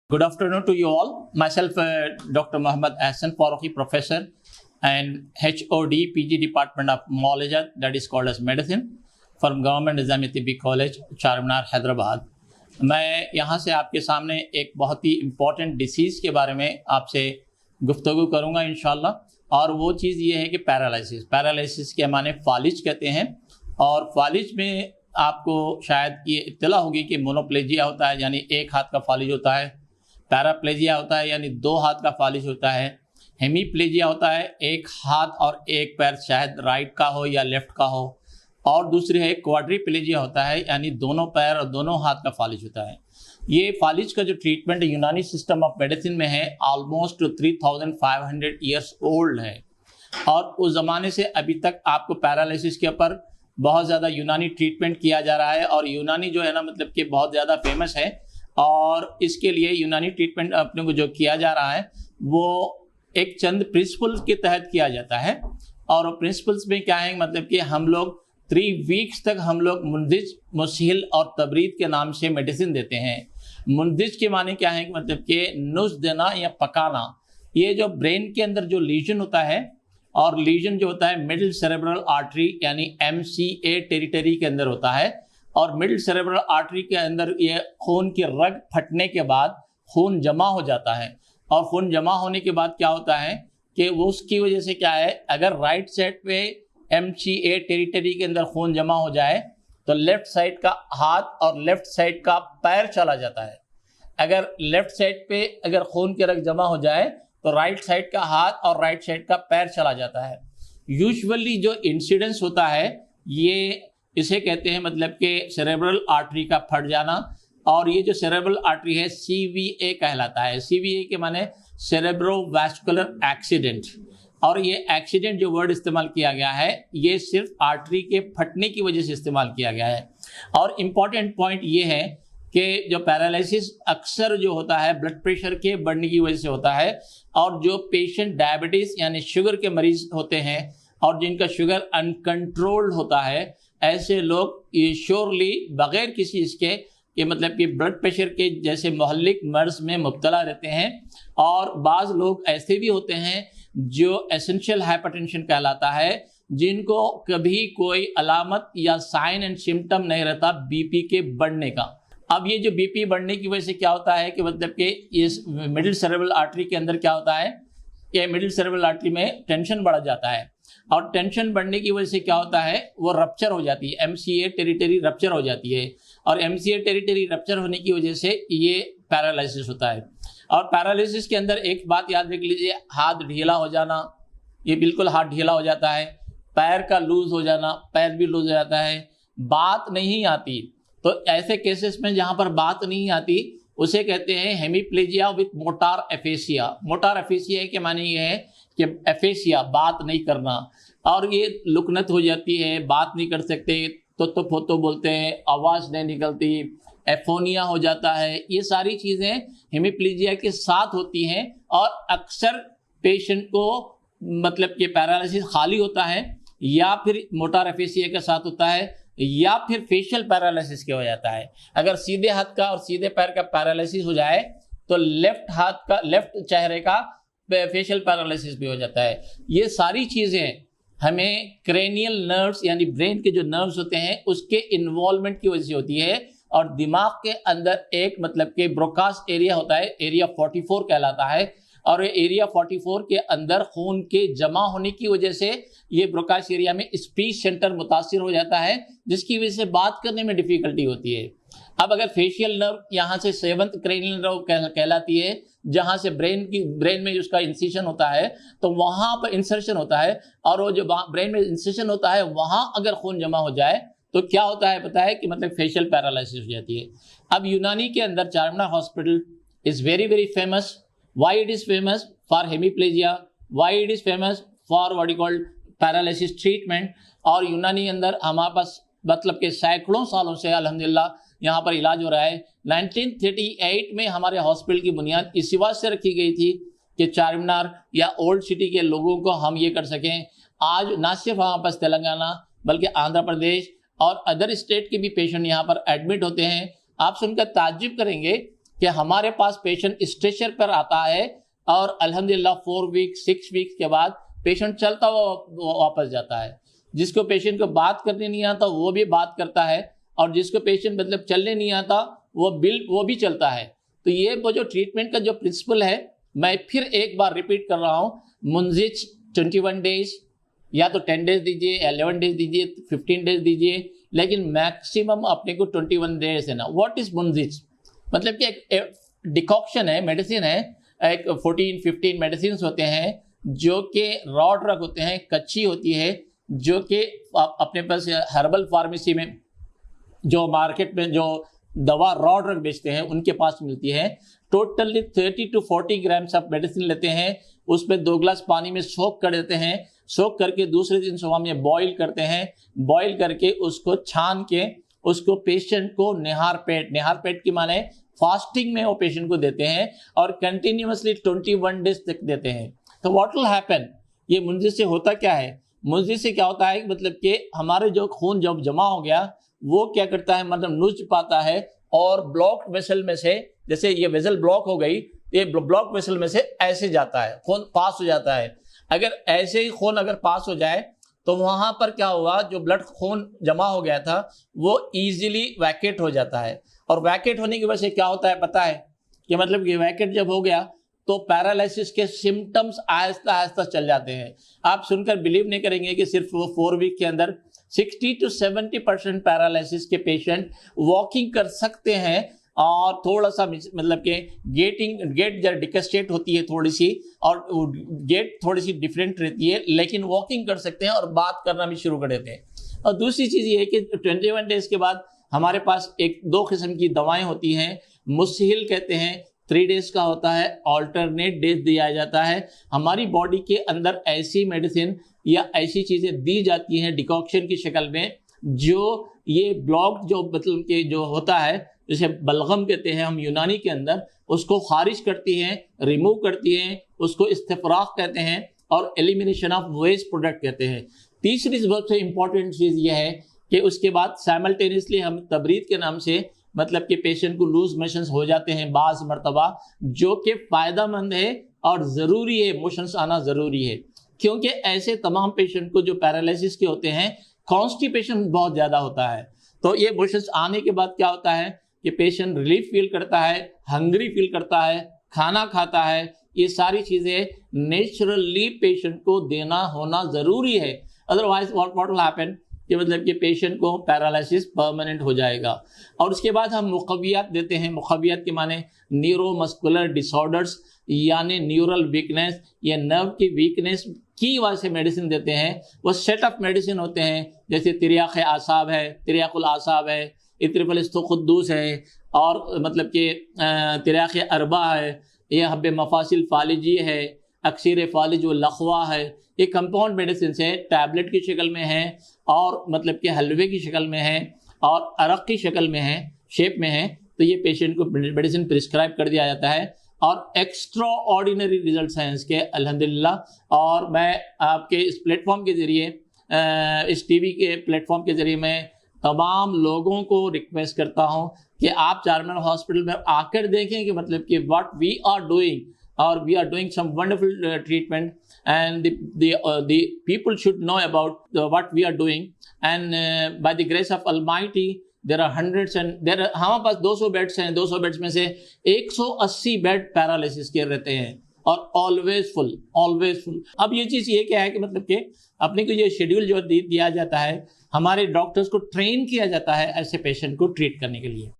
Good afternoon to you all. Myself, Dr. Mohammad Ahsan Farooqi, professor and HOD PG Department of Neurology, that is called as Medicine, from Government Nizami Tibbi College, Charminar Hyderabad. मैं यहाँ से आपके सामने एक बहुत ही important disease के बारे में आपसे गुफ्तगू करूँगा इंशाल्लाह। और वो चीज़ ये है कि पैरालिसिस के माने फालिज कहते हैं। और फालिज में आपको शायद ये इत्तला होगी कि मोनोप्लेजिया होता है, यानी एक हाथ का फालिज होता है। पैराप्लेजिया होता है, यानी दो हाथ का फालिज होता है। हेमीप्लेजिया होता है, एक हाथ और एक पैर, शायद राइट का हो या लेफ्ट का हो। और दूसरी है क्वाड्रिप्लेजिया होता है, यानी दोनों पैर और दोनों हाथ का फालिज होता है। ये फालिज का जो ट्रीटमेंट यूनानी सिस्टम ऑफ मेडिसिन में है, ऑलमोस्ट 3500 ईयर्स ओल्ड है। और उस ज़माने से अभी तक आपको पैरालिसिस के ऊपर बहुत ज़्यादा यूनानी ट्रीटमेंट किया जा रहा है। और यूनानी जो है ना, मतलब कि बहुत ज़्यादा फेमस है। और इसके लिए यूनानी ट्रीटमेंट अपने को जो किया जा रहा है वो एक चंद प्रिंसिपल्स के तहत किया जाता है। और प्रिंसिपल्स में क्या है, मतलब कि हम लोग 3 वीक्स तक हम लोग मुंदिज, मुसहिल और तबरीद के नाम से मेडिसिन देते हैं। मुंदिज के माने क्या है, मतलब कि नुस्ख देना या पकाना। ये जो ब्रेन के अंदर जो लीजन होता है, और लीजन जो होता है मिडिल सेरेब्रल आर्टरी यानी MCA टेरिटरी के अंदर होता है। और मिडिल सेरेब्रल आर्टरी के अंदर ये खून की रग फटने के बाद खून जमा हो जाता है। और खून जमा होने के बाद क्या होता है कि वो उसकी वजह से क्या है, अगर राइट साइड पे MCA टेरिटरी के अंदर खून जमा हो जाए तो लेफ्ट साइड का हाथ और लेफ्ट साइड का पैर चला जाता है। अगर लेफ्ट साइड पे अगर खून की रग जमा हो जाए तो राइट साइड का हाथ और राइट साइड का पैर चला जाता है। यूजुअली जो इंसिडेंस होता है ये इसे कहते हैं मतलब कि सेरेब्रल आर्टरी का फट जाना। और ये जो सेरेब्रल आर्टरी है CVA कहलाता है। CVA के माने सेरेब्रोवास्कुलर एक्सीडेंट। और ये एक्सीडेंट जो वर्ड इस्तेमाल किया गया है ये सिर्फ आर्टरी के फटने की वजह से इस्तेमाल किया गया है। और इम्पॉर्टेंट पॉइंट ये है कि जो पैरालिसिस अक्सर जो होता है ब्लड प्रेशर के बढ़ने की वजह से होता है। और जो पेशेंट डायबिटीज़ यानी शुगर के मरीज होते हैं और जिनका शुगर अनकंट्रोल्ड होता है, ऐसे लोग ये श्योरली बगैर किसी इसके कि मतलब कि ब्लड प्रेशर के जैसे मोहल्लिक मर्ज में मुब्तला रहते हैं। और बाज़ लोग ऐसे भी होते हैं जो एसेंशियल हाइपरटेंशन कहलाता है, जिनको कभी कोई अलामत या साइन एंड सिम्टम नहीं रहता BP के बढ़ने का। अब ये जो BP बढ़ने की वजह से क्या होता है कि मतलब कि इस मिडिल सेरेब्रल आर्टरी के अंदर क्या होता है कि मिडिल सेरेब्रल आर्टरी में टेंशन बढ़ जाता है। और टेंशन बढ़ने की वजह से क्या होता है, वो रप्चर हो जाती है, MCA टेरिटरी रप्चर हो जाती है। और MCA टेरिटरी रप्चर होने की वजह से ये पैरालिसिस होता है। और पैरालिसिस के अंदर एक बात याद रख लीजिए, हाथ ढीला हो जाना, ये बिल्कुल हाथ ढीला हो जाता है। पैर का लूज हो जाना, पैर भी लूज हो जाता है। बात नहीं आती, तो ऐसे केसेस में जहाँ पर बात नहीं आती उसे कहते हैं hemiplegia with motor aphasia. Motor aphasia के माने ये है कि एफेसिया बात नहीं करना। और ये लुकनत हो जाती है, बात नहीं कर सकते, तो फोतो बोलते हैं, आवाज़ नहीं निकलती, एफोनिया हो जाता है। ये सारी चीज़ें हेमीप्लेजिया के साथ होती हैं। और अक्सर पेशेंट को मतलब कि पैरालिसिस खाली होता है या फिर मोटार एफेसिया के साथ होता है या फिर फेशियल पैरालिसिस के हो जाता है। अगर सीधे हाथ का और सीधे पैर का पैरालिसिस हो जाए तो लेफ्ट हाथ का, लेफ्ट चेहरे का फेशियल पैरालिसिस भी हो जाता है। ये सारी चीज़ें हमें क्रेनियल नर्व्स यानी ब्रेन के जो नर्व्स होते हैं उसके इन्वॉल्वमेंट की वजह से होती है। और दिमाग के अंदर एक मतलब कि ब्रोकास एरिया होता है, एरिया 44 कहलाता है। और एरिया 44 के अंदर खून के जमा होने की वजह से ये ब्रोकास एरिया में स्पीच सेंटर मुतासिर हो जाता है, जिसकी वजह से बात करने में डिफिकल्टी होती है। अब अगर फेशियल नर्व यहाँ से 7th क्रेनियल नर्व कहलाती है, जहाँ से ब्रेन में उसका इंसिशन होता है, तो वहाँ पर इंसर्शन होता है। और वो जो ब्रेन में इंसिशन होता है वहाँ अगर खून जमा हो जाए तो क्या होता है पता है कि मतलब फेशियल पैरालिसिस हो जाती है। अब यूनानी के अंदर Charminar hospital is very famous. Why it is famous? For hemiplegia. Why it is famous? For what you call paralysis treatment. और यूनानी अंदर हमारे पास मतलब के सैकड़ों सालों से अल्हम्दुलिल्लाह यहाँ पर इलाज हो रहा है। 1938 में हमारे हॉस्पिटल की बुनियाद इसी बात से रखी गई थी कि चारमीनार या ओल्ड सिटी के लोगों को हम ये कर सकें। आज ना सिर्फ हमारे पास तेलंगाना बल्कि आंध्र प्रदेश और अदर स्टेट के भी पेशेंट यहाँ पर एडमिट होते हैं। आप सुनकर ताज्जुब करेंगे कि हमारे पास पेशेंट स्ट्रेचर पर आता है और अल्हम्दुलिल्लाह 4 वीक 6 वीक्स के बाद पेशेंट चलता हुआ वापस जाता है। जिसको पेशेंट को बात करने नहीं आता वो भी बात करता है, और जिसको पेशेंट मतलब चलने नहीं आता वो भी चलता है। तो ये वो जो ट्रीटमेंट का जो प्रिंसिपल है, मैं फिर एक बार रिपीट कर रहा हूँ, मुंजिज 21 डेज या तो 10 डेज दीजिए, 11 डेज दीजिए, 15 डेज दीजिए, लेकिन मैक्सिमम अपने को 21 डेज देना। व्हाट इज मुंजिज? मतलब कि एक डिकॉक्शन है, मेडिसिन है, एक 14-15 मेडिसिन होते हैं जो कि रॉ ड्रग होते हैं, कच्ची होती है, जो कि अपने पास हर्बल फार्मेसी में जो मार्केट में जो दवा रॉ ड्रग बेचते हैं उनके पास मिलती है। Totally 30 to 40 grams of medicine लेते हैं, उसमें 2 ग्लास पानी में सोक कर देते हैं, सोक करके दूसरे दिन सुबह में बॉईल करते हैं, बॉईल करके उसको छान के उसको पेशेंट को निहार पेट की माने फास्टिंग में वो पेशेंट को देते हैं और कंटिन्यूअसली 21 डेज तक देते हैं। तो व्हाट विल हैपन? ये मुंजिज से होता क्या है? मुंजिज से क्या होता है मतलब कि हमारे जो खून जब जमा हो गया वो क्या करता है, मतलब नुज पाता है और ब्लॉक्ड वेसल में से, जैसे ये वेसल ब्लॉक हो गई, ये ब्लॉक वेसल में से ऐसे जाता है, खून पास हो जाता है। अगर ऐसे ही खून अगर पास हो जाए तो वहां पर क्या हुआ, जो ब्लड खून जमा हो गया था वो इजीली वैकेट हो जाता है। और वैकेट होने की वजह से क्या होता है पता है कि मतलब ये वैकेट जब हो गया तो पैरालिसिस के सिम्टम्स आहिस्ता आहिस्ता चल जाते हैं। आप सुनकर बिलीव नहीं करेंगे कि सिर्फ वो 4 वीक के अंदर 60 to 70% पैरालिसिस के पेशेंट वॉकिंग कर सकते हैं, और थोड़ा सा मतलब कि गेट जरा डिकस्टेट होती है थोड़ी सी, और गेट थोड़ी सी डिफरेंट रहती है, लेकिन वॉकिंग कर सकते हैं और बात करना भी शुरू कर देते हैं। और दूसरी चीज़ ये है कि 21 डेज के बाद हमारे पास 2 किस्म की दवाएं होती हैं। मुस्हिल कहते हैं, 3 डेज का होता है, ऑल्टरनेट डेज दिया जाता है। हमारी बॉडी के अंदर ऐसी मेडिसिन या ऐसी चीज़ें दी जाती हैं डिकॉक्शन की शक्ल में, जो ये ब्लॉक जो मतलब कि जो होता है, जैसे बलगम कहते हैं हम यूनानी के अंदर, उसको खारिज करती हैं, रिमूव करती हैं, उसको इस्तिफराग कहते हैं, और एलिमिनेशन ऑफ वेस्ट प्रोडक्ट कहते हैं। तीसरी सबसे इंपॉर्टेंट चीज़ यह है कि उसके बाद साइमल्टेनियसली हम तबरीद के नाम से मतलब कि पेशेंट को लूज मोशंस हो जाते हैं बाज़ मरतबा, जो कि फ़ायदेमंद है और ज़रूरी है, मोशंस आना ज़रूरी है, क्योंकि ऐसे तमाम पेशेंट को जो पैरालिसिस के होते हैं कॉन्स्टिपेशन बहुत ज़्यादा होता है। तो ये मोशंस आने के बाद क्या होता है कि पेशेंट रिलीफ फील करता है, हंग्री फील करता है, खाना खाता है। ये सारी चीज़ें नेचुरली पेशेंट को देना होना ज़रूरी है, अदरवाइज व्हाट विल हैपन कि मतलब कि पेशेंट को पैरालिसिस परमानेंट हो जाएगा। और उसके बाद हम मुक़वियात देते हैं। मुक़वियात के माने न्यूरोमस्कुलर डिसऑर्डर्स, यानी न्यूरल वीकनेस या नर्व की वीकनेस की वजह से मेडिसिन देते हैं। वो सेट ऑफ मेडिसिन होते हैं, जैसे तिरयाक़ आसाब है, तिरयाक़ुल आसाब है, इत्रिफलिस्तुक़ुद्दूस है, और मतलब कि तिरयाक़ अरबा है, यह हब्बे मफासिल फालिजी है, अक्सीर फालिज व लखवा है। ये कंपाउंड मेडिसिन है, टैबलेट की शक्ल में है, और मतलब कि हलवे की शक्ल में है, और अरक की शक्ल में है, शेप में है। तो ये पेशेंट को मेडिसिन प्रिस्क्राइब कर दिया जाता है, और एक्स्ट्रा ऑर्डिनरी रिजल्ट्स हैं इसके अल्हम्दुलिल्लाह। और मैं आपके इस प्लेटफॉर्म के ज़रिए, इस टीवी के प्लेटफॉर्म के ज़रिए मैं तमाम लोगों को रिक्वेस्ट करता हूँ कि आप चारमीनार हॉस्पिटल में आकर देखें कि मतलब कि व्हाट वी आर डूइंग, और we are doing some wonderful treatment, and the people should know about what we are doing, and by the grace of Almighty there are hundreds and there are, हमारे पास 200 beds हैं। 200 beds में से 180 bed paralysis के रहते हैं, और always full. अब ये चीज़ ये क्या है कि मतलब कि अपने को ये शेड्यूल जो दिया जाता है, हमारे डॉक्टर्स को ट्रेन किया जाता है ऐसे पेशेंट को ट्रीट करने के लिए।